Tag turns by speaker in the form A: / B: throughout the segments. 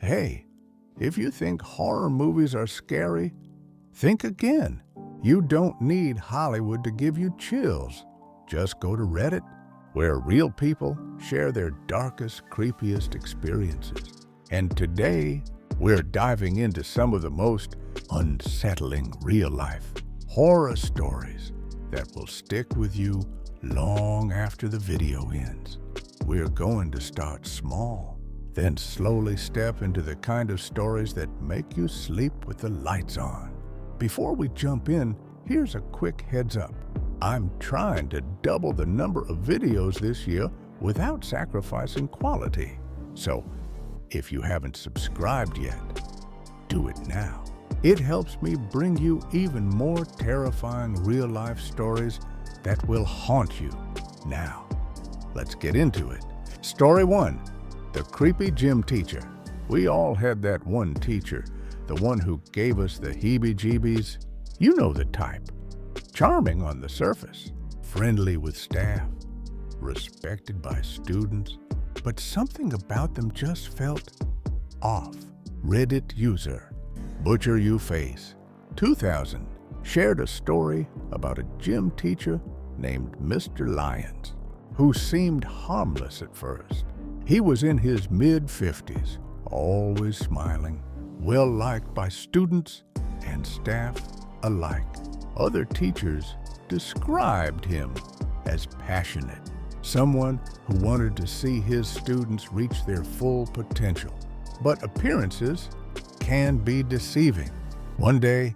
A: Hey, if you think horror movies are scary, think again. You don't need Hollywood to give you chills. Just go to Reddit, where real people share their darkest, creepiest experiences. And today, we're diving into some of the most unsettling real-life horror stories that will stick with you long after the video ends. We're going to start small, then slowly step into the kind of stories that make you sleep with the lights on. Before we jump in, here's a quick heads up. I'm trying to double the number of videos this year without sacrificing quality. So, if you haven't subscribed yet, do it now. It helps me bring you even more terrifying real-life stories that will haunt you. Now, let's get into it. Story 1, The Creepy Gym Teacher. We all had that one teacher, the one who gave us the heebie-jeebies. You know the type. Charming on the surface, friendly with staff, respected by students, but something about them just felt off. Reddit user Butcher You Face 2000 shared a story about a gym teacher named Mr. Lyons, who seemed harmless at first. He was in his mid-50s, always smiling, well-liked by students and staff alike. Other teachers described him as passionate, someone who wanted to see his students reach their full potential. But appearances can be deceiving. One day,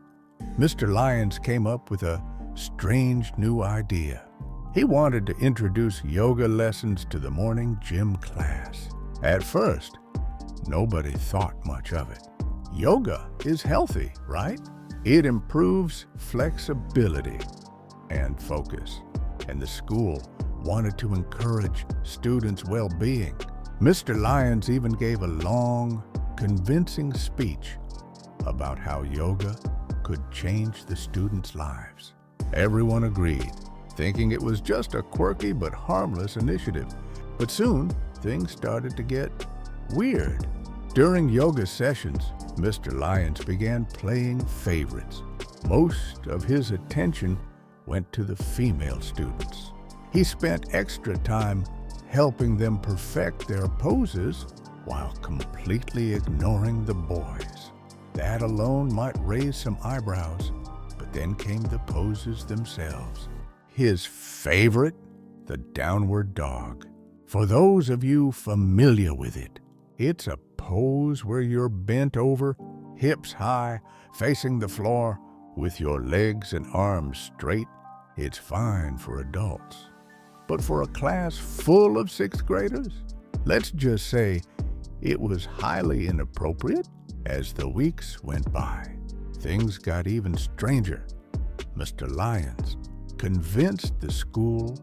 A: Mr. Lyons came up with a strange new idea. He wanted to introduce yoga lessons to the morning gym class. At first, nobody thought much of it. Yoga is healthy, right? It improves flexibility and focus, and the school wanted to encourage students' well-being. Mr. Lyons even gave a long, convincing speech about how yoga could change the students' lives. Everyone agreed, thinking it was just a quirky but harmless initiative. But soon, things started to get weird. During yoga sessions, Mr. Lyons began playing favorites. Most of his attention went to the female students. He spent extra time helping them perfect their poses while completely ignoring the boys. That alone might raise some eyebrows, but then came the poses themselves. His favorite, the downward dog. For those of you familiar with it, it's a pose where you're bent over, hips high, facing the floor, with your legs and arms straight. It's fine for adults. But for a class full of sixth graders, let's just say it was highly inappropriate. As the weeks went by, things got even stranger. Mr. Lyons convinced the school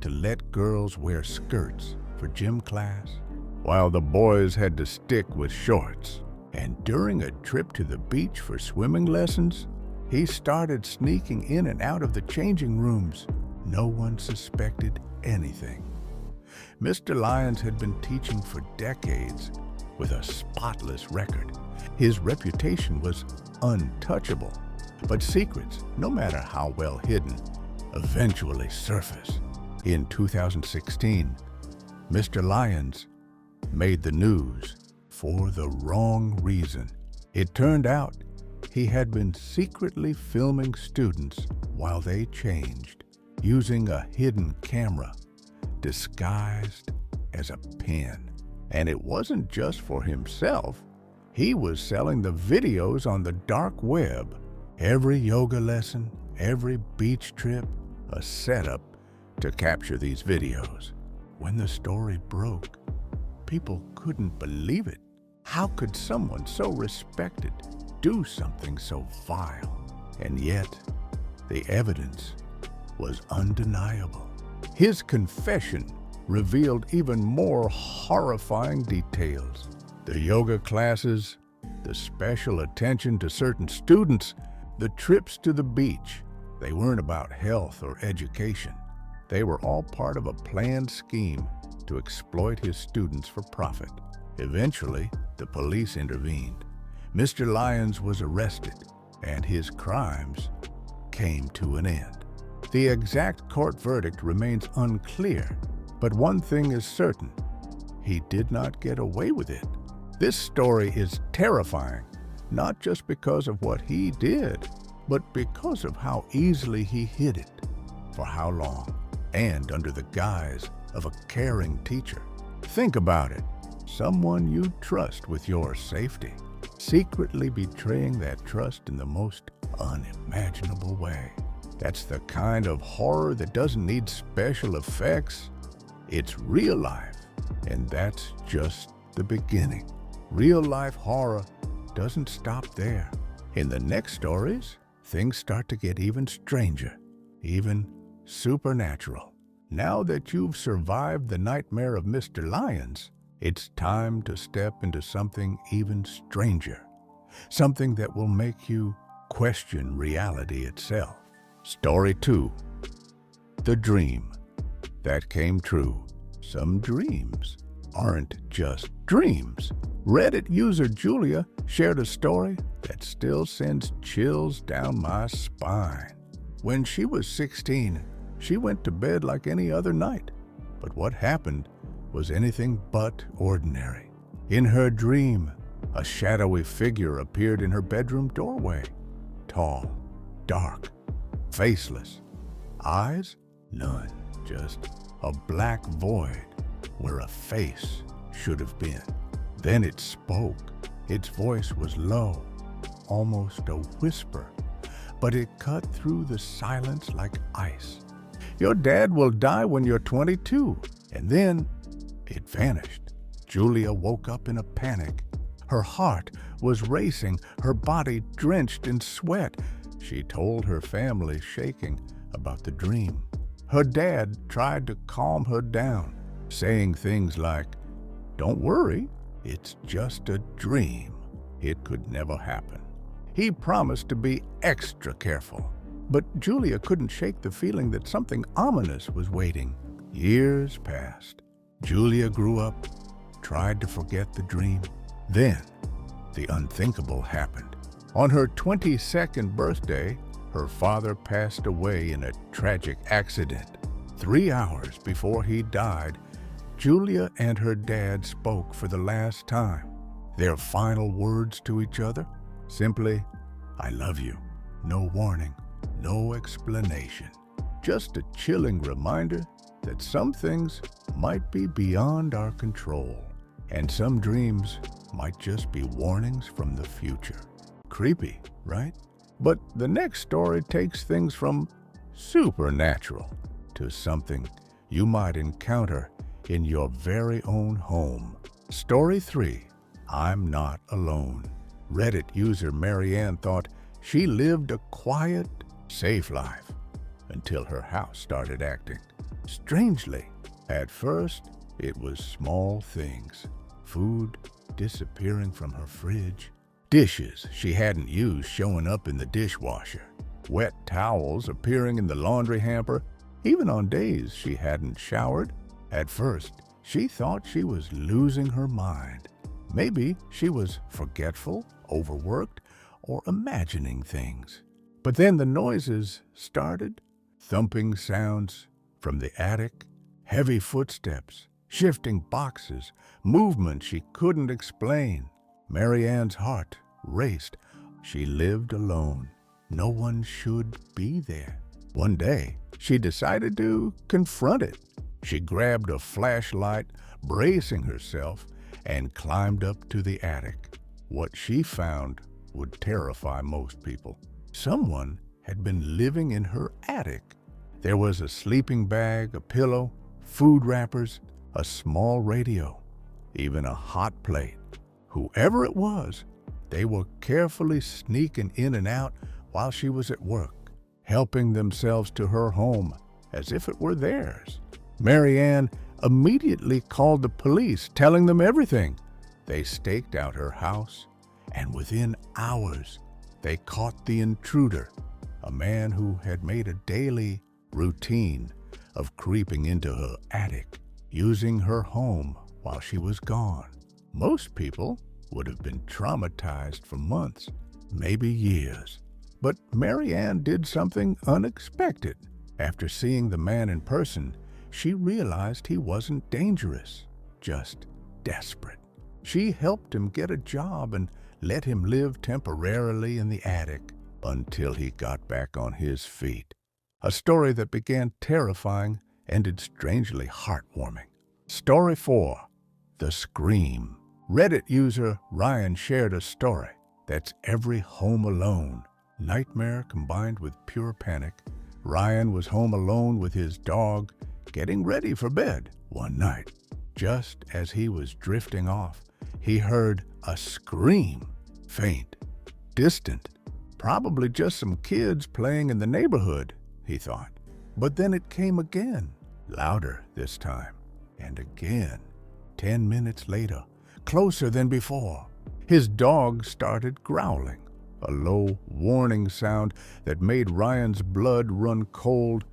A: to let girls wear skirts for gym class, while the boys had to stick with shorts. And during a trip to the beach for swimming lessons, he started sneaking in and out of the changing rooms. No one suspected anything. Mr. Lyons had been teaching for decades with a spotless record. His reputation was untouchable, but secrets, no matter how well hidden, eventually surface. In 2016, Mr. Lyons made the news for the wrong reason. It turned out he had been secretly filming students while they changed, using a hidden camera disguised as a pen. And it wasn't just for himself. He was selling the videos on the dark web. Every yoga lesson, every beach trip, a setup to capture these videos. When the story broke, people couldn't believe it. How could someone so respected do something so vile? And yet, the evidence was undeniable. His confession revealed even more horrifying details. The yoga classes, the special attention to certain students, the trips to the beach. They weren't about health or education. They were all part of a planned scheme to exploit his students for profit. Eventually, The police intervened. Mr. Lyons was arrested, and his crimes came to an end. The exact court verdict remains unclear, but one thing is certain: he did not get away with it. This story is terrifying, not just because of what he did, but because of how easily he hid it, for how long, and under the guise of a caring teacher. Think about it. Someone you trust with your safety, secretly betraying that trust in the most unimaginable way. That's the kind of horror that doesn't need special effects. It's real life, and that's just the beginning. Real-life horror doesn't stop there. In the next stories, things start to get even stranger, even supernatural. Now that you've survived the nightmare of Mr. Lyons, it's time to step into something even stranger, something that will make you question reality itself. Story 2. The dream that came true. Some dreams aren't just dreams. Reddit user Julia shared a story that still sends chills down my spine. When she was 16, she went to bed like any other night. But what happened was anything but ordinary. In her dream, a shadowy figure appeared in her bedroom doorway. Tall, dark, faceless. Eyes? None. Just a black void where a face should have been. Then it spoke. Its voice was low, almost a whisper, but it cut through the silence like ice. Your dad will die when you're 22. And then it vanished. Julia woke up in a panic. Her heart was racing, her body drenched in sweat. She told her family, shaking, about the dream. Her dad tried to calm her down, saying things like, "Don't worry, it's just a dream. It could never happen." He promised to be extra careful. But Julia couldn't shake the feeling that something ominous was waiting. Years passed. Julia grew up, tried to forget the dream. Then, the unthinkable happened. On her 22nd birthday, her father passed away in a tragic accident. 3 hours before he died, Julia and her dad spoke for the last time. Their final words to each other? Simply, "I love you." No warning, no explanation. Just a chilling reminder that some things might be beyond our control, and some dreams might just be warnings from the future. Creepy, right? But the next story takes things from supernatural to something you might encounter in your very own home. Story 3. I'm Not Alone. Reddit user Marianne thought she lived a quiet, safe life until her house started acting strangely. At first, it was small things. Food disappearing from her fridge, dishes she hadn't used showing up in the dishwasher, wet towels appearing in the laundry hamper, even on days she hadn't showered. At first, she thought she was losing her mind. Maybe she was forgetful, overworked, or imagining things. But then the noises started. Thumping sounds from the attic, heavy footsteps, shifting boxes, movement she couldn't explain. Marianne's heart raced. She lived alone. No one should be there. One day, she decided to confront it. She grabbed a flashlight, bracing herself, and climbed up to the attic. What she found would terrify most people. Someone had been living in her attic. There was a sleeping bag, a pillow, food wrappers, a small radio, even a hot plate. Whoever it was, they were carefully sneaking in and out while she was at work, helping themselves to her home as if it were theirs. Marianne immediately called the police, telling them everything. They staked out her house, and within hours, they caught the intruder, a man who had made a daily routine of creeping into her attic, using her home while she was gone. Most people would have been traumatized for months, maybe years. But Mary Ann did something unexpected. After seeing the man in person, she realized he wasn't dangerous, just desperate. She helped him get a job and let him live temporarily in the attic until he got back on his feet. A story that began terrifying ended strangely heartwarming. Story 4. The Scream. Reddit user Ryan shared a story that's every home alone. Nightmare combined with pure panic. Ryan was home alone with his dog, getting ready for bed one night. Just as he was drifting off, he heard a scream. Faint, distant, probably just some kids playing in the neighborhood, he thought. But then it came again, louder this time, and again. 10 minutes later, closer than before, his dog started growling, a low, warning sound that made Ryan's blood run cold.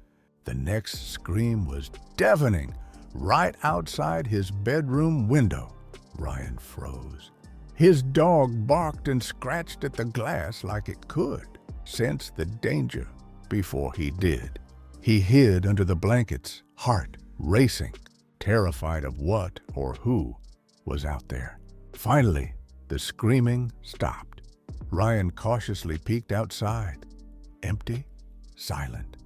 A: The next scream was deafening, right outside his bedroom window. Ryan froze. His dog barked and scratched at the glass like it could sense the danger before he did. He hid under the blankets, heart racing, terrified of what or who was out there. Finally, the screaming stopped. Ryan cautiously peeked outside. Empty, silent.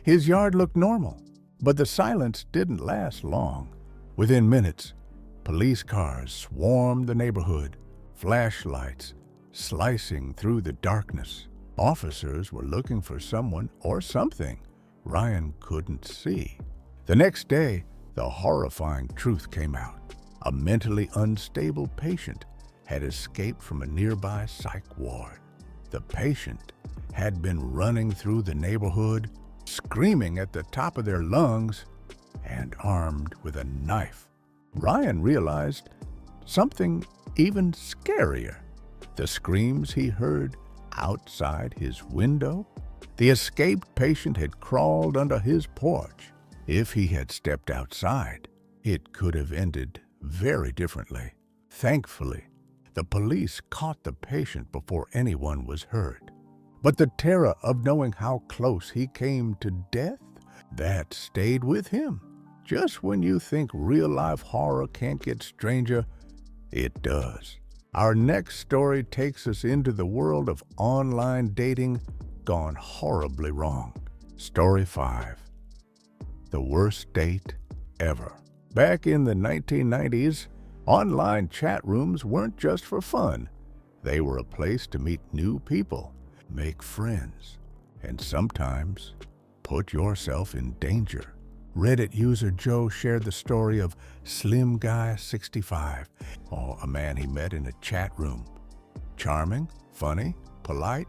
A: His yard looked normal, but the silence didn't last long. Within minutes, police cars swarmed the neighborhood, flashlights slicing through the darkness. Officers were looking for someone or something Ryan couldn't see. The next day, the horrifying truth came out. A mentally unstable patient had escaped from a nearby psych ward. The patient had been running through the neighborhood, screaming at the top of their lungs, and armed with a knife. Ryan realized something even scarier. The screams he heard outside his window. The escaped patient had crawled under his porch. If he had stepped outside, it could have ended very differently. Thankfully, the police caught the patient before anyone was hurt. But the terror of knowing how close he came to death, that stayed with him. Just when you think real-life horror can't get stranger, it does. Our next story takes us into the world of online dating gone horribly wrong. Story 5. The worst date ever. Back in the 1990s, online chat rooms weren't just for fun. They were a place to meet new people, make friends, and sometimes put yourself in danger. Reddit user Joe shared the story of Slim Guy 65, a man he met in a chat room. Charming, funny, polite.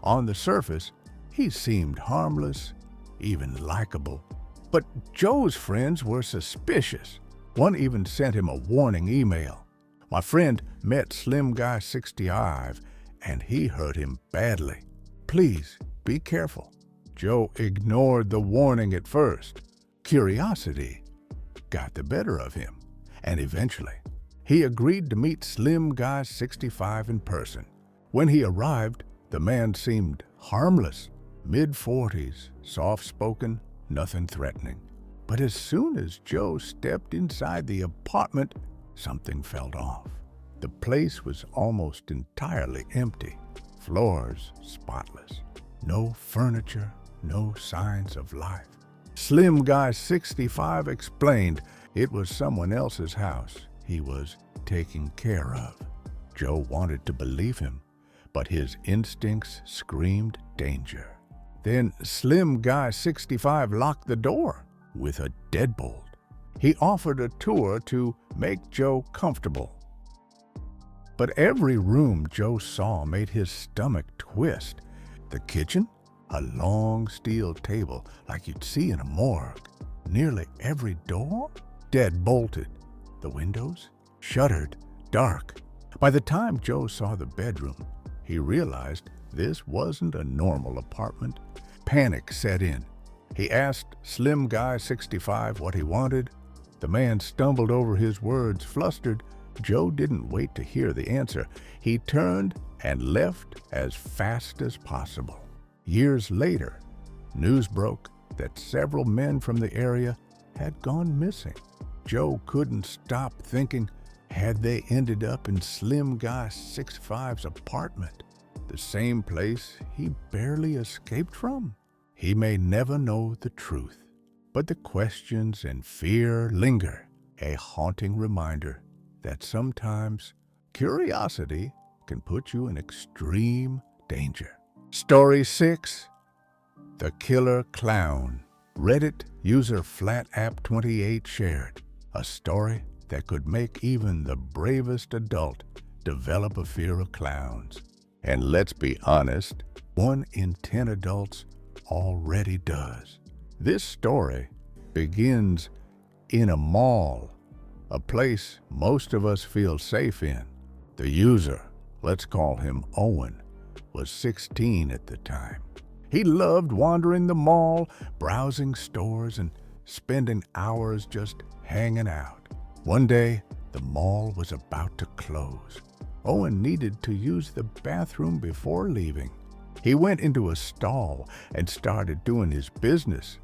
A: On the surface, he seemed harmless, even likable. But Joe's friends were suspicious. One even sent him a warning email. My friend met Slim Guy 65, and he hurt him badly. Please be careful. Joe ignored the warning at first. Curiosity got the better of him, and eventually, he agreed to meet Slim Guy 65 in person. When he arrived, the man seemed harmless, mid-40s, soft-spoken, nothing threatening. But as soon as Joe stepped inside the apartment, something felt off. The place was almost entirely empty, floors spotless, no furniture, no signs of life. Slim Guy 65 explained it was someone else's house he was taking care of. Joe wanted to believe him, but his instincts screamed danger. Then Slim Guy 65 locked the door with a deadbolt. He offered a tour to make Joe comfortable. But every room Joe saw made his stomach twist. The kitchen? A long steel table like you'd see in a morgue. Nearly every door? Dead-bolted. The windows? Shuttered, dark. By the time Joe saw the bedroom, he realized this wasn't a normal apartment. Panic set in. He asked Slim Guy 65 what he wanted. The man stumbled over his words, flustered, Joe didn't wait to hear the answer. He turned and left as fast as possible. Years later, news broke that several men from the area had gone missing. Joe couldn't stop thinking, had they ended up in Slim Guy 6'5's apartment, the same place he barely escaped from? He may never know the truth, but the questions and fear linger, a haunting reminder that sometimes curiosity can put you in extreme danger. Story 6. The Killer Clown. Reddit user FlatApp28 shared a story that could make even the bravest adult develop a fear of clowns. And let's be honest, 1 in 10 adults already does. This story begins in a mall, a place most of us feel safe in. The user, let's call him Owen, was 16 at the time. He loved wandering the mall, browsing stores, and spending hours just hanging out. One day, the mall was about to close. Owen needed to use the bathroom before leaving. He went into a stall and started doing his business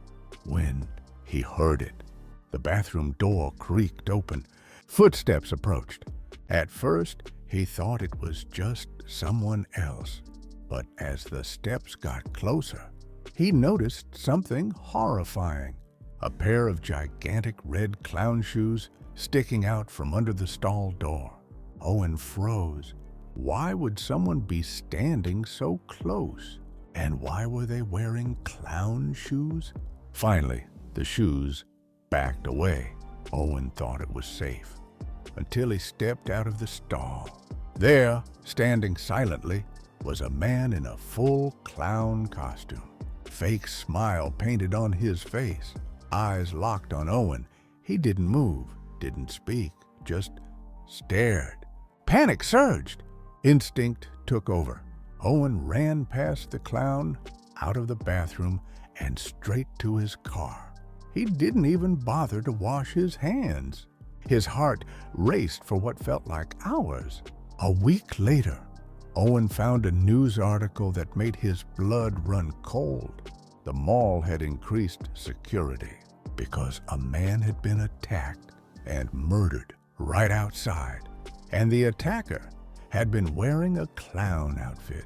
A: when he heard it. The bathroom door creaked open. Footsteps approached. At first, he thought it was just someone else. But as the steps got closer, he noticed something horrifying. A pair of gigantic red clown shoes sticking out from under the stall door. Owen froze. Why would someone be standing so close? And why were they wearing clown shoes? Finally, the shoes backed away. Owen thought it was safe until he stepped out of the stall. There, standing silently, was a man in a full clown costume. Fake smile painted on his face, eyes locked on Owen. He didn't move, didn't speak, just stared. Panic surged. Instinct took over. Owen ran past the clown, out of the bathroom, and straight to his car. He didn't even bother to wash his hands. His heart raced for what felt like hours. A week later, Owen found a news article that made his blood run cold. The mall had increased security because a man had been attacked and murdered right outside, and the attacker had been wearing a clown outfit.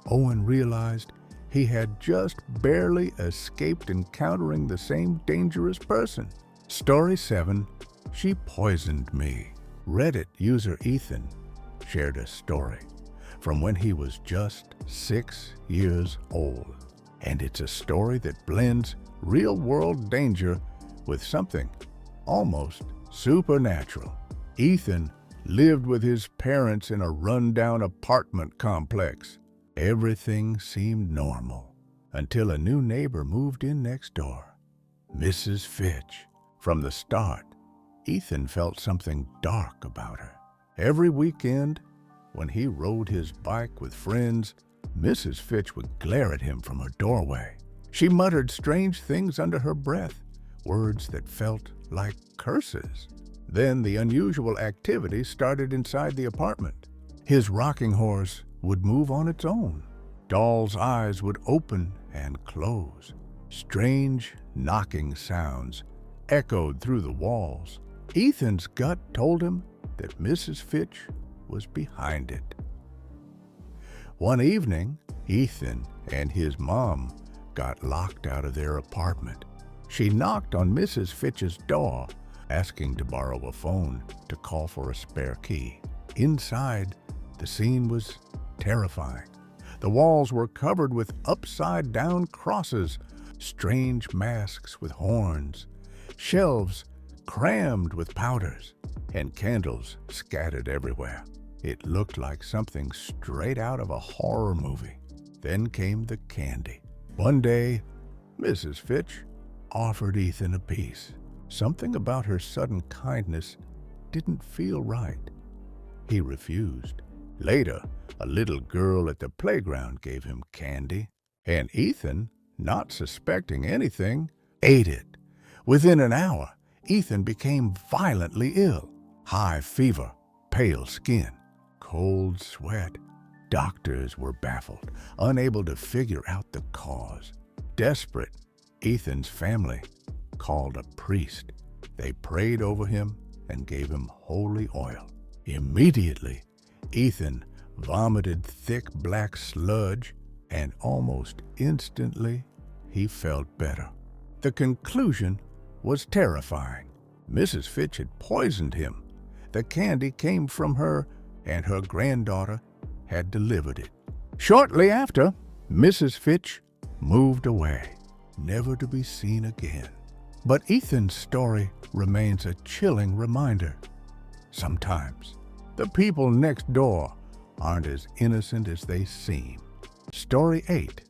A: Owen realized he had just barely escaped encountering the same dangerous person. Story 7. She Poisoned Me. Reddit user Ethan shared a story from when he was just 6 years old. And it's a story that blends real-world danger with something almost supernatural. Ethan lived with his parents in a rundown apartment complex. Everything seemed normal until a new neighbor moved in next door, Mrs. Fitch. From the start, Ethan felt something dark about her. Every weekend, when he rode his bike with friends, Mrs. Fitch would glare at him from her doorway. She muttered strange things under her breath, words that felt like curses. Then the unusual activity started inside the apartment. His rocking horse would move on its own. Doll's eyes would open and close. Strange knocking sounds echoed through the walls. Ethan's gut told him that Mrs. Fitch was behind it. One evening, Ethan and his mom got locked out of their apartment. She knocked on Mrs. Fitch's door, asking to borrow a phone to call for a spare key. Inside, the scene was terrifying. The walls were covered with upside-down crosses, strange masks with horns, shelves crammed with powders, and candles scattered everywhere. It looked like something straight out of a horror movie. Then came the candy. One day, Mrs. Fitch offered Ethan a piece. Something about her sudden kindness didn't feel right. He refused. Later, a little girl at the playground gave him candy, and Ethan, not suspecting anything, ate it. Within an hour, Ethan became violently ill. High fever, pale skin, cold sweat. Doctors were baffled, unable to figure out the cause. Desperate, Ethan's family called a priest. They prayed over him and gave him holy oil. Immediately, Ethan vomited thick black sludge, and almost instantly, he felt better. The conclusion was terrifying. Mrs. Fitch had poisoned him. The candy came from her, and her granddaughter had delivered it. Shortly after, Mrs. Fitch moved away, never to be seen again. But Ethan's story remains a chilling reminder. Sometimes, the people next door aren't as innocent as they seem. Story 8.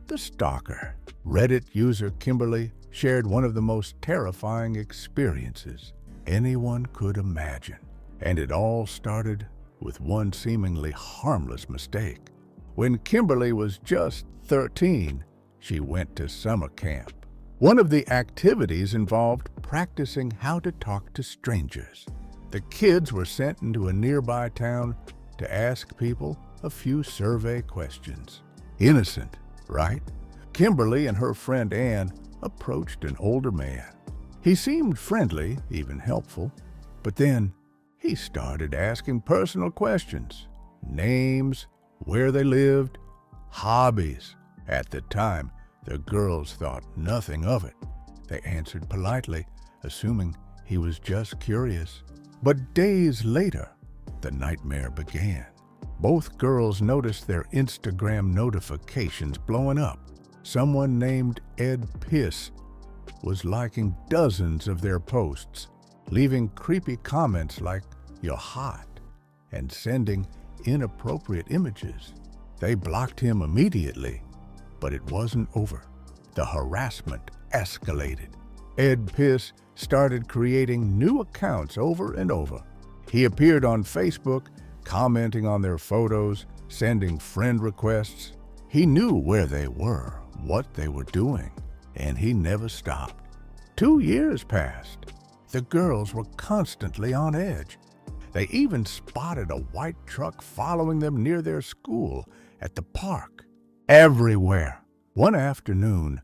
A: The Stalker. Reddit user Kimberly shared one of the most terrifying experiences anyone could imagine. And it all started with one seemingly harmless mistake. When Kimberly was just 13, she went to summer camp. One of the activities involved practicing how to talk to strangers. The kids were sent into a nearby town to ask people a few survey questions. Innocent, right? Kimberly and her friend Anne approached an older man. He seemed friendly, even helpful, but then he started asking personal questions. Names, where they lived, hobbies. At the time, the girls thought nothing of it. They answered politely, assuming he was just curious. But days later, the nightmare began. Both girls noticed their Instagram notifications blowing up. Someone named Ed Piss was liking dozens of their posts, leaving creepy comments like, "You're hot," and sending inappropriate images. They blocked him immediately, but it wasn't over. The harassment escalated. Ed Piss started creating new accounts over and over. He appeared on Facebook, commenting on their photos, sending friend requests. He knew where they were, what they were doing, and he never stopped. 2 years passed. The girls were constantly on edge. They even spotted a white truck following them near their school, at the park, everywhere. One afternoon,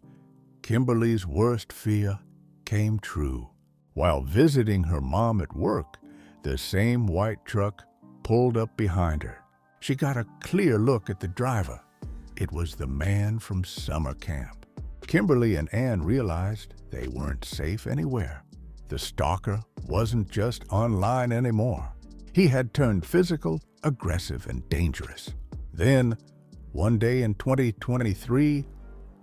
A: Kimberly's worst fear came true. While visiting her mom at work, the same white truck pulled up behind her. She got a clear look at the driver. It was the man from summer camp. Kimberly and Anne realized they weren't safe anywhere. The stalker wasn't just online anymore. He had turned physical, aggressive, and dangerous. Then, one day in 2023,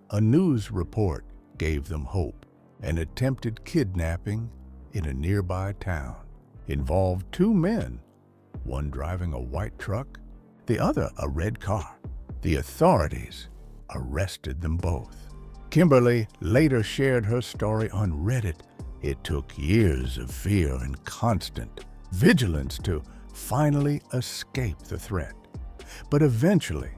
A: a news report gave them hope. An attempted kidnapping in a nearby town involved 2 men, one driving a white truck, the other a red car. The authorities arrested them both. Kimberly later shared her story on Reddit. It took years of fear and constant vigilance to finally escape the threat. But eventually,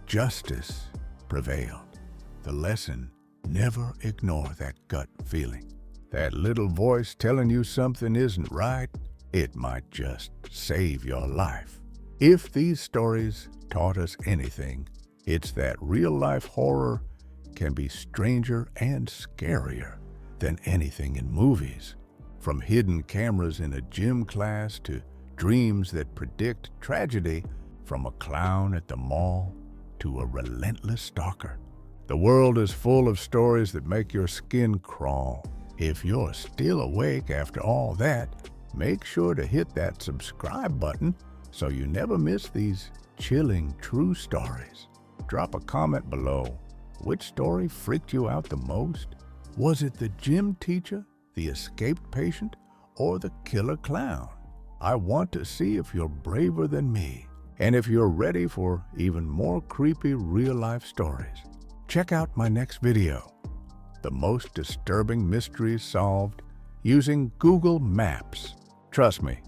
A: justice prevailed. The lesson: never ignore that gut feeling. That little voice telling you something isn't right, it might just save your life. If these stories taught us anything, it's that real-life horror can be stranger and scarier than anything in movies. From hidden cameras in a gym class to dreams that predict tragedy, from a clown at the mall to a relentless stalker. The world is full of stories that make your skin crawl. If you're still awake after all that, make sure to hit that subscribe button so you never miss these chilling true stories. Drop a comment below. Which story freaked you out the most? Was it the gym teacher, the escaped patient, or the killer clown? I want to see if you're braver than me, and if you're ready for even more creepy real-life stories. Check out my next video, The Most Disturbing Mysteries Solved Using Google Maps. Trust me,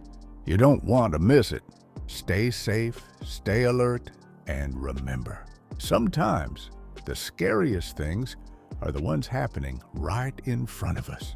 A: you don't want to miss it. Stay safe, stay alert, and remember, sometimes the scariest things are the ones happening right in front of us.